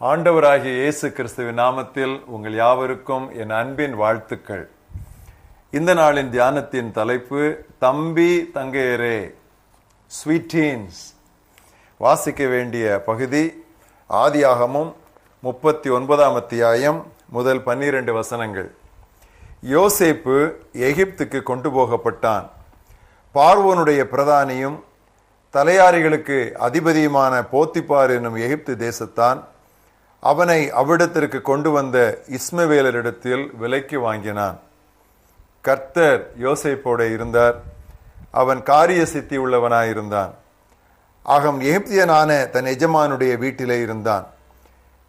ஆண்டவராகிய இயேசு கிறிஸ்துவின் நாமத்தில் உங்கள் யாவருக்கும் என் அன்பின் வாழ்த்துக்கள். இந்த நாளின் தியானத்தின் தலைப்பு தம்பி தங்கையரே, ஸ்வீட்டீன்ஸ். வாசிக்க வேண்டிய பகுதி ஆதியாகமம் 39ஆம் அத்தியாயம் முதல் 12 வசனங்கள். யோசேப்பு எகிப்துக்கு கொண்டு போகப்பட்டான். பார்வோனுடைய பிரதானியும் தலையாரிகளுக்கு அதிபதியுமான போத்திபார் என்னும் எகிப்து தேசத்தான் அவனை அவ்விடத்திற்கு கொண்டு வந்த இஸ்மவேலரிடத்தில் விலைக்கு வாங்கினான். கர்த்தர் யோசேப்போட இருந்தார். அவன் காரிய சித்தி உள்ளவனாயிருந்தான். ஆகம் எகிப்தியனான தன் எஜமானுடைய வீட்டிலே இருந்தான்.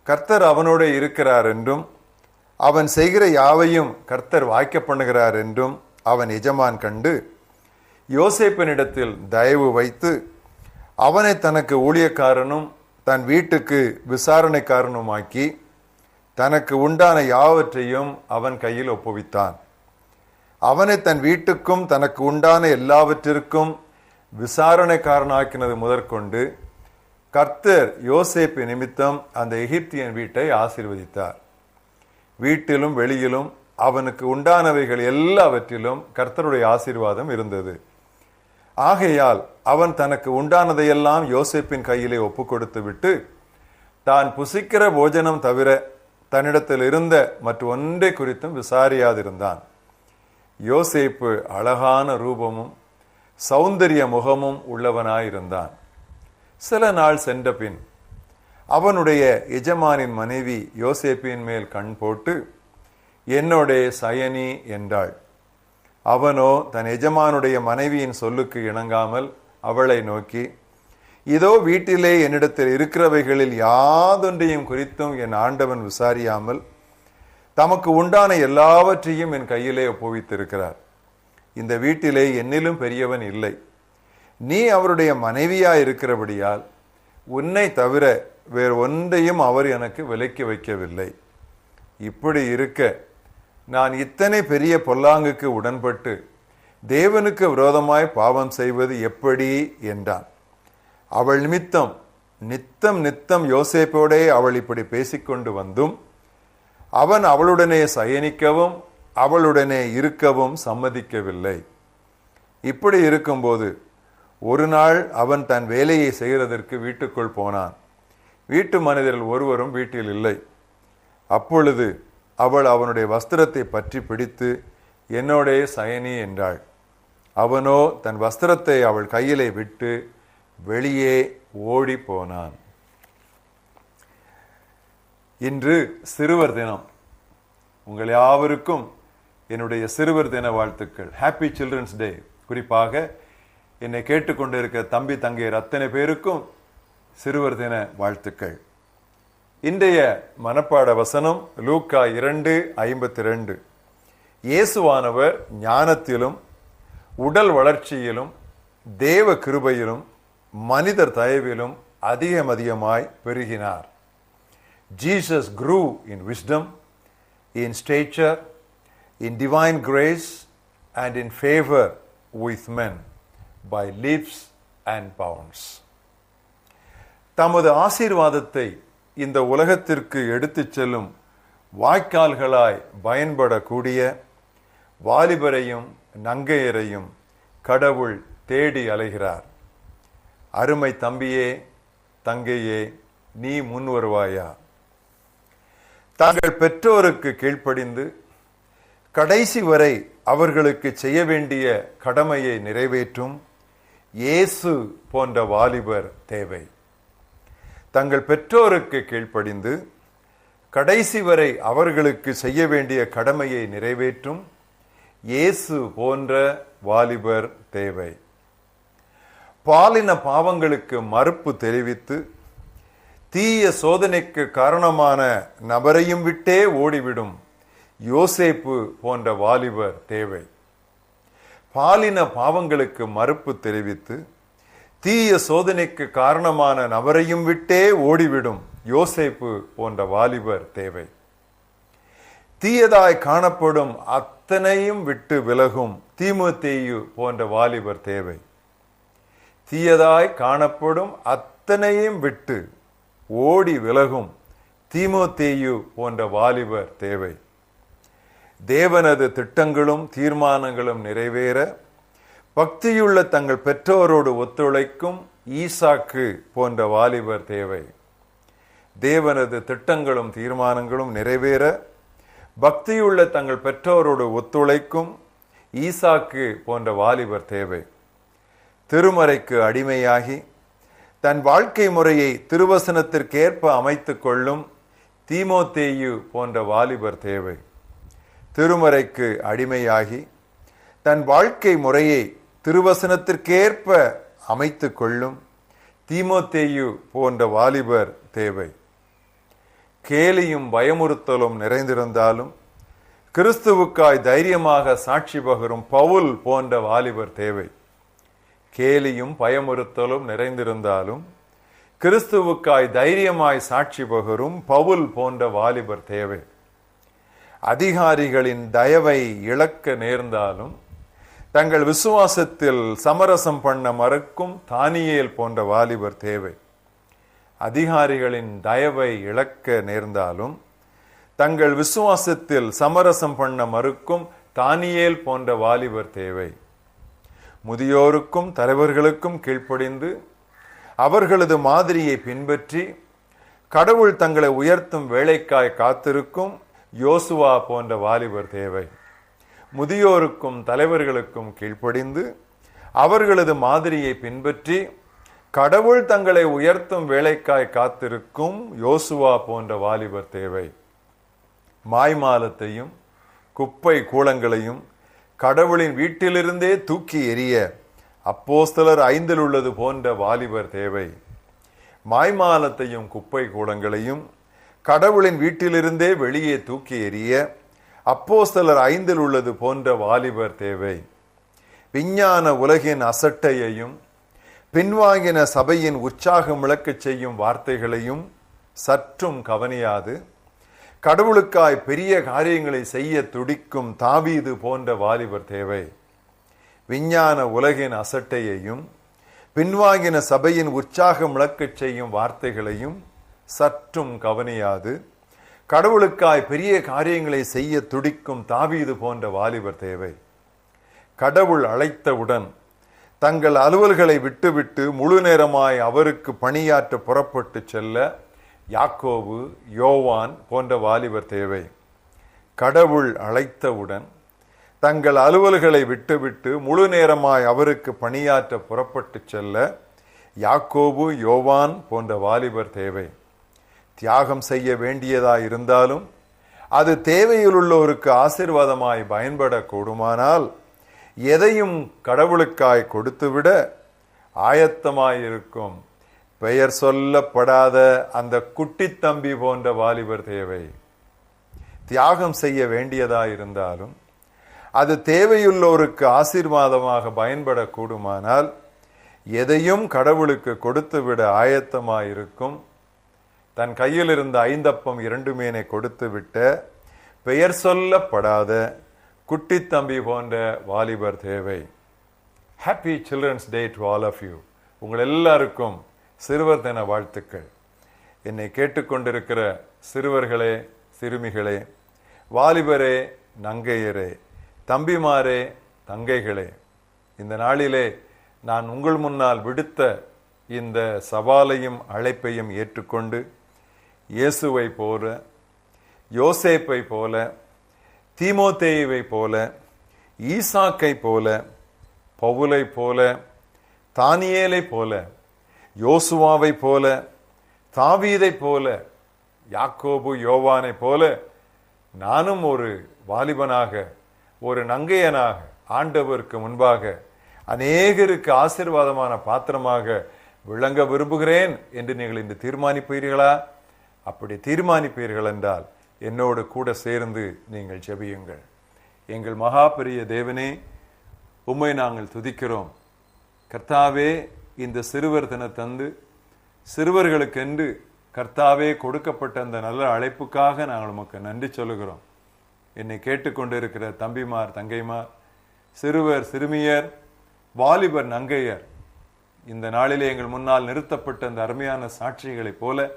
கர்த்தர் அவனோட இருக்கிறார் என்றும் அவன் செய்கிற யாவையும் கர்த்தர் வாய்க்க பண்ணுகிறார் என்றும் அவன் எஜமான் கண்டு யோசேப்பினிடத்தில் தயவு வைத்து அவனை தனக்கு ஊழியக்காரனும் தன் வீட்டுக்கு விசாரணைக்காரனுமாக்கி தனக்கு உண்டான யாவற்றையும் அவன் கையில் ஒப்புவித்தான். அவனை தன் வீட்டுக்கும் தனக்கு உண்டான எல்லாவற்றிற்கும் விசாரணைக்காரனாக்கினது முதற்கொண்டு கர்த்தர் யோசேப்பு நிமித்தம் அந்த எகிப்தியன் வீட்டை ஆசீர்வதித்தார். வீட்டிலும் வெளியிலும் அவனுக்கு உண்டானவைகள் எல்லாவற்றிலும் கர்த்தருடைய ஆசீர்வாதம் இருந்தது. ஆகையால் அவன் தனக்கு உண்டானதையெல்லாம் யோசேப்பின் கையிலே ஒப்பு கொடுத்து விட்டு தான் புசிக்கிற போஜனம் தவிர தன்னிடத்தில் இருந்த மற்ற ஒன்றை குறித்தும் விசாரியாதிருந்தான். யோசேப்பு அழகான ரூபமும் சௌந்தரிய முகமும் உள்ளவனாயிருந்தான். சில நாள் சென்ற பின் அவனுடைய எஜமானின் மனைவி யோசேப்பின் மேல் கண் போட்டு என்னோடே சயனி என்றாள். அவனோ தன் எஜமானுடைய மனைவியின் சொல்லுக்கு இணங்காமல் அவளை நோக்கி, இதோ வீட்டிலே என்னிடத்தில் இருக்கிறவைகளில் யாதொன்றையும் குறித்தும் என் ஆண்டவன் விசாரியாமல் தமக்கு உண்டான எல்லாவற்றையும் என் கையிலே ஒப்புவித்திருக்கிறார். இந்த வீட்டிலே என்னிலும் பெரியவன் இல்லை. நீ அவருடைய மனைவியா இருக்கிறபடியால் உன்னை தவிர வேறு ஒன்றையும் அவர் எனக்கு விலக்கி வைக்கவில்லை. இப்படி இருக்க நான் இத்தனை பெரிய பொல்லாங்குக்கு உடன்பட்டு தேவனுக்கு விரோதமாய் பாவம் செய்வது எப்படி என்றான். அவள் நிமித்தம் நித்தம் யோசேப்போடே அவள் இப்படி பேசிக்கொண்டு வந்தும் அவன் அவளுடனே சயனிக்கவும் அவளுடனே இருக்கவும் சம்மதிக்கவில்லை. இப்படி இருக்கும்போது ஒரு நாள் அவன் தன் வேலையை செய்கிறதற்கு வீட்டுக்குள் போனான். வீட்டு மனிதர்கள் ஒருவரும் வீட்டில் இல்லை. அப்பொழுது அவள் அவனுடைய வஸ்திரத்தை பற்றி பிடித்து என்னோடே சயனி என்றாள். அவனோ தன் வஸ்திரத்தை அவள் கையிலே விட்டு வெளியே ஓடி போனான். இன்று சிறுவர் தினம். உங்கள் யாவருக்கும் என்னுடைய சிறுவர் தின வாழ்த்துக்கள். Happy children's day. குறிப்பாக என்னை கேட்டுக்கொண்டிருக்க தம்பி தங்கையர் அத்தனை பேருக்கும் சிறுவர் தின வாழ்த்துக்கள். இன்றைய மனப்பாட வசனம் லூக்கா 2:52. இயேசுவானவர் ஞானத்திலும் உடல் வளர்ச்சியிலும் தேவ கிருபையிலும் மனிதர் தயவிலும் அதிகமாய் பெருகினார். Jesus grew in wisdom, in stature, in divine grace and in favor with men by leaps and bounds. தமது ஆசீர்வாதத்தை இந்த உலகத்திற்கு எடுத்துச் செல்லும் வாய்க்கால்களாய் பயன்படக்கூடிய வாலிபரையும் நங்கையரையும் கடவுள் தேடி அலைகிறார். அருமை தம்பியே தங்கையே, நீ முன் வருவாயா? தாங்கள் பெற்றோருக்கு கீழ்ப்படிந்து கடைசி வரை அவர்களுக்கு செய்ய வேண்டிய கடமையை நிறைவேற்றும் இயேசு போன்ற வாலிபர் தேவை. தங்கள் பெற்றோருக்கு கீழ்ப்படிந்து கடைசி வரை அவர்களுக்கு செய்ய வேண்டிய கடமையை நிறைவேற்றும் இயேசு போன்ற வாலிபர் தேவை. பாலின பாவங்களுக்கு மறுப்பு தெரிவித்து தீய சோதனைக்கு காரணமான நபரையும் விட்டே ஓடிவிடும் யோசேப்பு போன்ற வாலிபர் தேவை. பாலின பாவங்களுக்கு மறுப்பு தெரிவித்து தீய சோதனைக்கு காரணமான நபரையும் விட்டே ஓடிவிடும் யோசேப்பு போன்ற வாலிபர் தேவை. தீயதாய் காணப்படும் அத்தனையும் விட்டு விலகும் தீமோத்தேயு போன்ற வாலிபர் தேவை. தீயதாய் காணப்படும் அத்தனையும் விட்டு ஓடி விலகும் தீமோத்தேயு போன்ற வாலிபர் தேவை. தேவனது திட்டங்களும் தீர்மானங்களும் நிறைவேற பக்தியுள்ள தங்கள் பெற்றோரோடு ஒத்துழைக்கும் ஈசாக்கு போன்ற வாலிபர் தேவை. தேவனது திட்டங்களும் தீர்மானங்களும் நிறைவேற பக்தியுள்ள தங்கள் பெற்றோரோடு ஒத்துழைக்கும் ஈசாக்கு போன்ற வாலிபர் தேவை. திருமறைக்கு அடிமையாகி தன் வாழ்க்கை முறையை திருவசனத்திற்கேற்ப அமைத்துக் கொள்ளும் தீமோத்தேயு போன்ற வாலிபர் தேவை. திருமறைக்கு அடிமையாகி தன் வாழ்க்கை முறையை திருவசனத்திற்கேற்ப அமைத்துக் கொள்ளும் தீமோத்தேயு போன்ற வாலிபர் தேவை. கேலியும் பயமுறுத்தலும் நிறைந்திருந்தாலும் கிறிஸ்துவுக்காய் தைரியமாக சாட்சி பகரும் பவுல் போன்ற வாலிபர் தேவை. கேலியும் பயமுறுத்தலும் நிறைந்திருந்தாலும் கிறிஸ்துவுக்காய் தைரியமாய் சாட்சி பகரும் பவுல் போன்ற வாலிபர் தேவை. அதிகாரிகளின் தயவை இழக்க நேர்ந்தாலும் தங்கள் விசுவாசத்தில் சமரசம் பண்ண மறுக்கும் தானியேல் போன்ற வாலிபர் தேவை. அதிகாரிகளின் தயவை இழக்க நேர்ந்தாலும் தங்கள் விசுவாசத்தில் சமரசம் பண்ண மறுக்கும் தானியேல் போன்ற வாலிபர் தேவை. முதியோருக்கும் தலைவர்களுக்கும் கீழ்ப்படிந்து அவர்களது மாதிரியை பின்பற்றி கடவுள் தங்களை உயர்த்தும் வேலைக்காய் காத்திருக்கும் யோசுவா போன்ற வாலிபர் தேவை. முதியோருக்கும் தலைவர்களுக்கும் கீழ்ப்படிந்து அவர்களது மாதிரியை பின்பற்றி கடவுள் தங்களை உயர்த்தும் வேலைக்காய் காத்திருக்கும் யோசுவா போன்ற வாலிபர் தேவை. மாய்மாலத்தையும் குப்பை கூளங்களையும் கடவுளின் வீட்டிலிருந்தே தூக்கி எறிய அப்போஸ்தலர் 5 உள்ளது போன்ற வாலிபர் தேவை. மாய்மாலத்தையும் குப்பை கூளங்களையும் கடவுளின் வீட்டிலிருந்தே வெளியே தூக்கி எறிய அப்போஸ்தலர் 5 உள்ளது போன்ற வாலிபர் தேவை. விஞ்ஞான உலகின் அசட்டையையும் பின்வாங்கின சபையின் உற்சாகம் இழக்கச் செய்யும் வார்த்தைகளையும் சற்றும் கவனியாது கடவுளுக்காய் பெரிய காரியங்களை செய்ய துடிக்கும் தாவீது போன்ற வாலிபர் தேவை. விஞ்ஞான உலகின் அசட்டையையும் பின்வாங்கின சபையின் உற்சாகம் இழக்கச் செய்யும் வார்த்தைகளையும் சற்றும் கவனியாது கடவுளுக்காய் பெரிய காரியங்களை செய்ய துடிக்கும் தாவீது போன்ற வாலிபர் தேவை. கடவுள் அழைத்தவுடன் தங்கள் அலுவல்களை விட்டுவிட்டு முழு நேரமாய் அவருக்கு பணியாற்ற புறப்பட்டு செல்ல யாக்கோபு, யோவான் போன்ற வாலிபர் தேவை. கடவுள் அழைத்தவுடன் தங்கள் அலுவல்களை விட்டுவிட்டு முழு நேரமாய் அவருக்கு பணியாற்ற புறப்பட்டு செல்ல யாக்கோபு, யோவான் போன்ற வாலிபர் தேவை. தியாகம் செய்ய வேண்டியதாய் இருந்தாலும் அது தேவையில் உள்ளோருக்கு ஆசீர்வாதமாய் பயன்பட கூடுமானால் எதையும் கடவுளுக்காய் கொடுத்துவிட ஆயத்தமாயிருக்கும் பெயர் சொல்லப்படாத அந்த குட்டி தம்பி போன்ற வாலிபர் தேவை. தியாகம் செய்ய வேண்டியதாயிருந்தாலும் அது தேவையுள்ளோருக்கு ஆசீர்வாதமாக பயன்பட கூடுமானால் எதையும் கடவுளுக்கு கொடுத்துவிட ஆயத்தமாயிருக்கும் தன் கையில் இருந்த 5 அப்பம் 2 மீனை கொடுத்து விட்ட பெயர் சொல்லப்படாத குட்டி தம்பி போன்ற வாலிபர் தேவை. Happy children's day to all of you. உங்கள் எல்லாருக்கும் சிறுவர் தின வாழ்த்துக்கள். என்னை கேட்டுக்கொண்டிருக்கிற சிறுவர்களே, சிறுமிகளே, வாலிபரே, நங்கையரே, தம்பிமாரே, தங்கைகளே, இந்த நாளிலே நான் உங்கள் முன்னால் விடுத்த இந்த சவாலையும் அழைப்பையும் ஏற்றுக்கொண்டு இயேசுவை போல, யோசேப்பை போல, தீமோத்தேயுவை போல, ஈசாக்கை போல, பவுலை போல, தானியேலை போல, யோசுவாவை போல, தாவீதை போல, யாக்கோபு, யோவானை போல நானும் ஒரு வாலிபனாக, ஒரு நங்கையனாக ஆண்டவருக்கு முன்பாக அநேகருக்கு ஆசீர்வாதமான பாத்திரமாக விளங்க விரும்புகிறேன் என்று நீங்கள் இன்று தீர்மானிப்பீர்களா? அப்படி தீர்மானிப்பீர்கள் என்றால் என்னோடு கூட சேர்ந்து நீங்கள் ஜெபியுங்கள். எங்கள் மகா பெரிய தேவனே, உம்மை நாங்கள் துதிக்கிறோம். கர்த்தாவே, இந்த சிறுவர் தின தந்து சிறுவர்களுக்கென்று கர்த்தாவே கொடுக்கப்பட்ட அந்த நல்ல அழைப்புக்காக நாங்கள் உமக்கு நன்றி சொல்லுகிறோம். என்னை கேட்டுக்கொண்டிருக்கிற தம்பிமார், தங்கைமார், சிறுவர், சிறுமியர், வாலிபர், நங்கையர், இந்த நாளிலே எங்கள் முன்னால் நிறுத்தப்பட்ட அந்த அருமையான சாட்சிகளைப் போல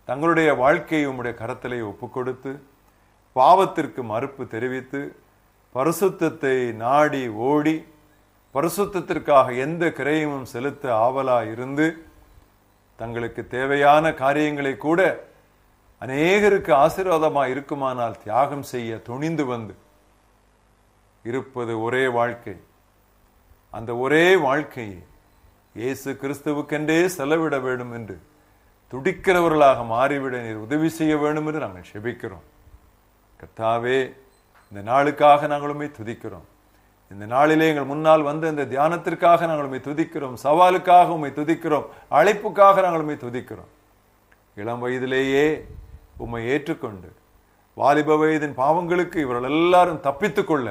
தங்களுடைய வாழ்க்கையை உம்முடைய கரத்திலே ஒப்புக் கொடுத்து பாவத்திற்கு மறுப்பு தெரிவித்து பரிசுத்தத்தை நாடி ஓடி பரிசுத்தத்திற்காக எந்த கிரயமும் செலுத்த ஆவலா இருந்து தங்களுக்கு தேவையான காரியங்களை கூட அநேகருக்கு ஆசீர்வாதமாக இருக்குமானால் தியாகம் செய்ய துணிந்து வந்து இருப்பது ஒரே வாழ்க்கை. அந்த ஒரே வாழ்க்கையை இயேசு கிறிஸ்துவுக்கென்றே செலவிட வேண்டும் என்று துடிக்கிறவர்களாக மாறிவிட நீர் உதவி செய்ய வேண்டும் என்று நாங்கள் செபிக்கிறோம். கர்த்தாவே, இந்த நாளுக்காக நாங்கள் உம்மை துதிக்கிறோம். இந்த நாளிலே எங்கள் முன்னால் வந்த இந்த தியானத்திற்காக நாங்கள் உம்மை துதிக்கிறோம். சவாலுக்காக உம்மை துதிக்கிறோம். அழைப்புக்காக நாங்கள் உம்மை துதிக்கிறோம். இளம் வயதிலேயே உம்மை ஏற்றுக்கொண்டு வாலிப வயதின் பாவங்களுக்கு இவர்கள் எல்லாரும் தப்பித்துக் கொள்ள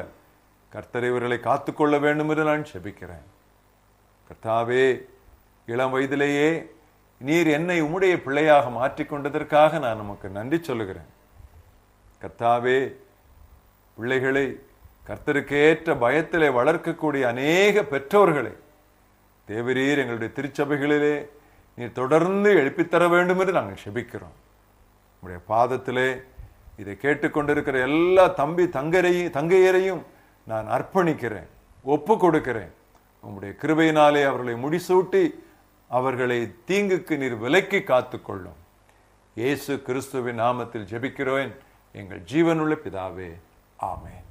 கர்த்தர் இவர்களை காத்துக்கொள்ள வேண்டும் என்று நான் செபிக்கிறேன். கர்த்தாவே, இளம் வயதிலேயே நீர் என்னை உம்முடைய பிள்ளையாக மாற்றிக்கொண்டதற்காக நான் உமக்கு நன்றி சொல்லுகிறேன். கர்த்தாவே, பிள்ளைகளை கர்த்தருக்கு ஏற்ற பயத்திலே வளர்க்கக்கூடிய அநேக பெற்றோர்களை தேவரீர் எங்களுடைய திருச்சபைகளிலே நீர் தொடர்ந்து எழுப்பித்தர வேண்டும் என்று நாங்கள் செபிக்கிறோம். உங்களுடைய பாதத்திலே இதை கேட்டுக்கொண்டிருக்கிற எல்லா தம்பி தங்கையரையும் நான் அர்ப்பணிக்கிறேன், ஒப்பு கொடுக்கிறேன். உங்களுடைய கிருபையினாலே அவர்களை முடிசூட்டி அவர்களை தீங்குக்கு நீர் விலக்கி காத்துக்கொள்ளும். இயேசு கிறிஸ்துவின் நாமத்தில் ஜெபிக்கிறேன் எங்கள் ஜீவனுள்ள பிதாவே, ஆமென்.